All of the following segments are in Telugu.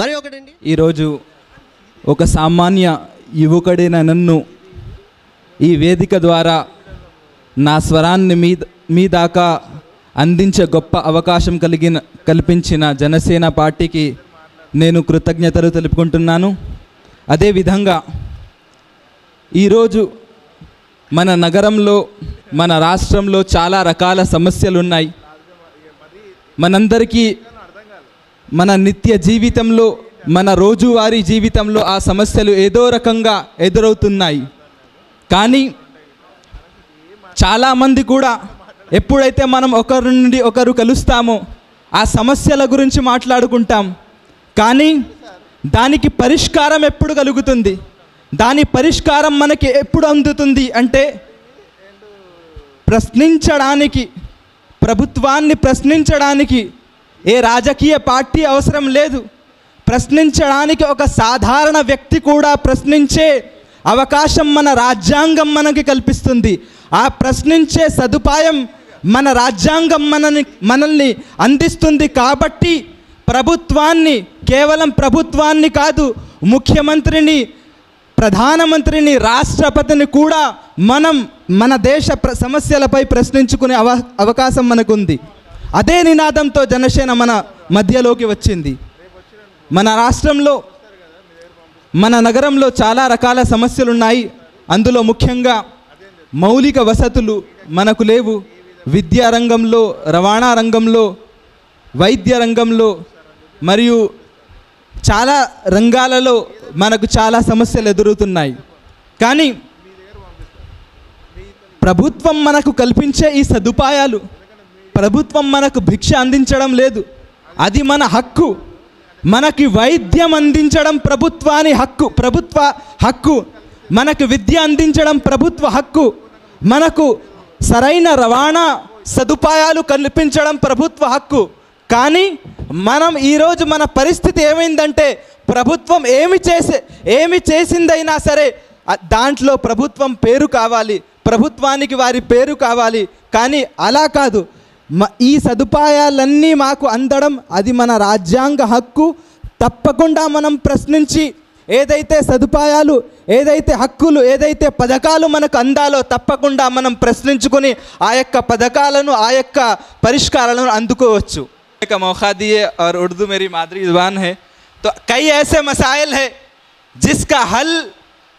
మరి ఒకటండి, ఈరోజు ఒక సామాన్య యువకుడైన నన్ను ఈ వేదిక ద్వారా నా స్వరాన్ని మీ దాకా అందించే గొప్ప అవకాశం కల్పించిన జనసేన పార్టీకి నేను కృతజ్ఞతలు తెలుపుకుంటున్నాను. అదేవిధంగా ఈరోజు మన నగరంలో మన రాష్ట్రంలో చాలా రకాల సమస్యలు ఉన్నాయి. మనందరికీ మన నిత్య జీవితంలో మన రోజువారీ జీవితంలో ఆ సమస్యలు ఏదో రకంగా ఎదురవుతున్నాయి. కానీ చాలామంది కూడా ఎప్పుడైతే మనం ఒకరి నుండి ఒకరు కలుస్తామో ఆ సమస్యల గురించి మాట్లాడుకుంటాం. కానీ దానికి పరిష్కారం ఎప్పుడు కలుగుతుంది, దాని పరిష్కారం మనకి ఎప్పుడు అందుతుంది అంటే ప్రశ్నించడానికి, ప్రభుత్వాన్ని ప్రశ్నించడానికి ఏ రాజకీయ పార్టీ అవసరం లేదు. ప్రశ్నించడానికి ఒక సాధారణ వ్యక్తి కూడా ప్రశ్నించే అవకాశం మన రాజ్యాంగం మనకి కల్పిస్తుంది. ఆ ప్రశ్నించే సదుపాయం మన రాజ్యాంగం మనల్ని అందిస్తుంది. కాబట్టి ప్రభుత్వాన్ని, కేవలం ప్రభుత్వాన్ని కాదు, ముఖ్యమంత్రిని, ప్రధానమంత్రిని, రాష్ట్రపతిని కూడా మనం మన దేశ సమస్యలపై ప్రశ్నించుకునే అవకాశం మనకుంది. అదే నినాదంతో జనసేన మన మధ్యలోకి వచ్చింది. మన రాష్ట్రంలో, మన నగరంలో చాలా రకాల సమస్యలు ఉన్నాయి. అందులో ముఖ్యంగా మౌలిక వసతులు మనకు లేవు. విద్యా రంగంలో, రవాణా రంగంలో, వైద్య రంగంలో మరియు చాలా రంగాలలో మనకు చాలా సమస్యలు ఎదురవుతున్నాయి. కానీ ప్రభుత్వం మనకు కల్పించే ఈ సదుపాయాలు, ప్రభుత్వం మనకు భిక్ష అందించడం లేదు, అది మన హక్కు. మనకి వైద్యం అందించడం ప్రభుత్వాని హక్కు, ప్రభుత్వ హక్కు. మనకు విద్య అందించడం ప్రభుత్వ హక్కు. మనకు సరైన రవాణా సదుపాయాలు కల్పించడం ప్రభుత్వ హక్కు. కానీ మనం ఈరోజు మన పరిస్థితి ఏమైందంటే ప్రభుత్వం ఏమి చేసిందైనా సరే దాంట్లో ప్రభుత్వం పేరు కావాలి, ప్రభుత్వానికి వారి పేరు కావాలి. కానీ అలా కాదు. ఈ సదుపాయాలన్నీ మాకు అందడం అది మన రాజ్యాంగ హక్కు. తప్పకుండా మనం ప్రశ్నించి ఏదైతే సదుపాయాలు, ఏదైతే హక్కులు, ఏదైతే పథకాలు మనకు అందాలో తప్పకుండా మనం ప్రశ్నించుకొని ఆ యొక్క పథకాలను, ఆ యొక్క పరిష్కారాలను అందుకోవచ్చు. का मौका दिए और उर्दू मेरी मादरी ज़ुबान है, तो कई ऐसे मसाइल है जिसका हल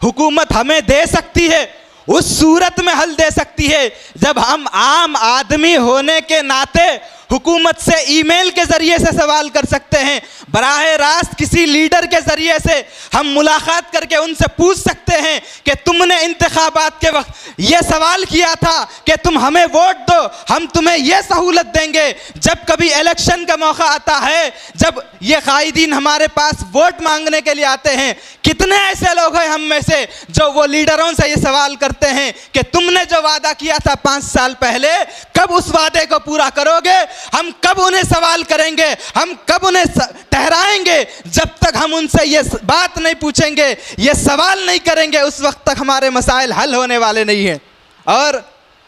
हुकूमत हमें दे सकती है. उस सूरत में हल दे सकती है जब हम आम आदमी होने के नाते हुकूमत से ईमेल के ज़रिए से सवाल कर सकते हैं. बराह रास्त किसी लीडर के ज़रिए से हम मुलाकात करके उनसे पूछ सकते हैं कि तुमने इंतखाबात के वक्त ये सवाल किया था कि तुम हमें वोट दो, हम तुम्हें ये सहूलत देंगे. जब कभी इलेक्शन का मौका आता है, जब ये कायदीन हमारे पास वोट मांगने के लिए आते हैं, कितने ऐसे लोग हैं हम में से जो वो लीडरों से ये सवाल करते हैं कि तुमने जो वादा किया था 5 साल पहले, कब उस वादे को पूरा करोगे? हम कब उन्हें सवाल करेंगे, हम कब उन्हें ठहराएंगे? जब तक हम उनसे ये बात नहीं पूछेंगे, ये सवाल नहीं करेंगे, उस वक्त तक हमारे मसाइल हल होने वाले नहीं हैं. और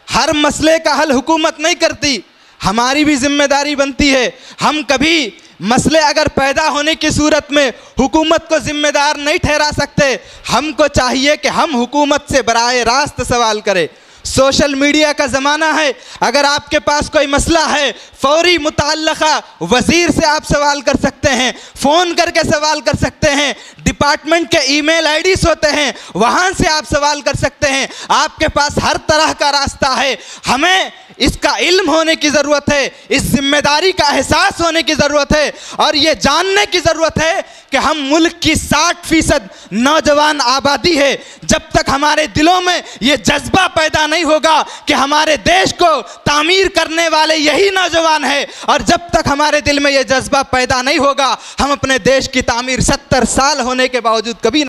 हर मसले का हल हुकूमत नहीं करती, हमारी भी जिम्मेदारी बनती है. हम कभी मसले अगर पैदा होने की सूरत में हुकूमत को जिम्मेदार नहीं ठहरा सकते. हमको चाहिए कि हम हुकूमत से बराह रास्त सवाल करें. सोशल मीडिया का ज़माना है. अगर आपके पास कोई मसला है, फौरी मुतअल्लिक़ा वज़ीर से आप सवाल कर सकते हैं, फ़ोन करके सवाल कर सकते हैं. डिपार्टमेंट के ईमेल आईडीज़ होते हैं, वहाँ से आप सवाल कर सकते हैं. आपके पास हर तरह का रास्ता है. हमें इसका इल्म होने की ज़रूरत है, इस जिम्मेदारी का एहसास होने की ज़रूरत है और ये जानने की ज़रूरत है कि हम मुल्क की 60% नौजवान आबादी है. जब तक हमारे दिलों में ये जज्बा पैदा नहीं होगा कि हमारे देश को तामीर करने वाले यही नौजवान है, और जब तक हमारे दिल में ये जज्बा पैदा नहीं होगा, हम अपने देश की तामीर 70 साल होने के बावजूद कभी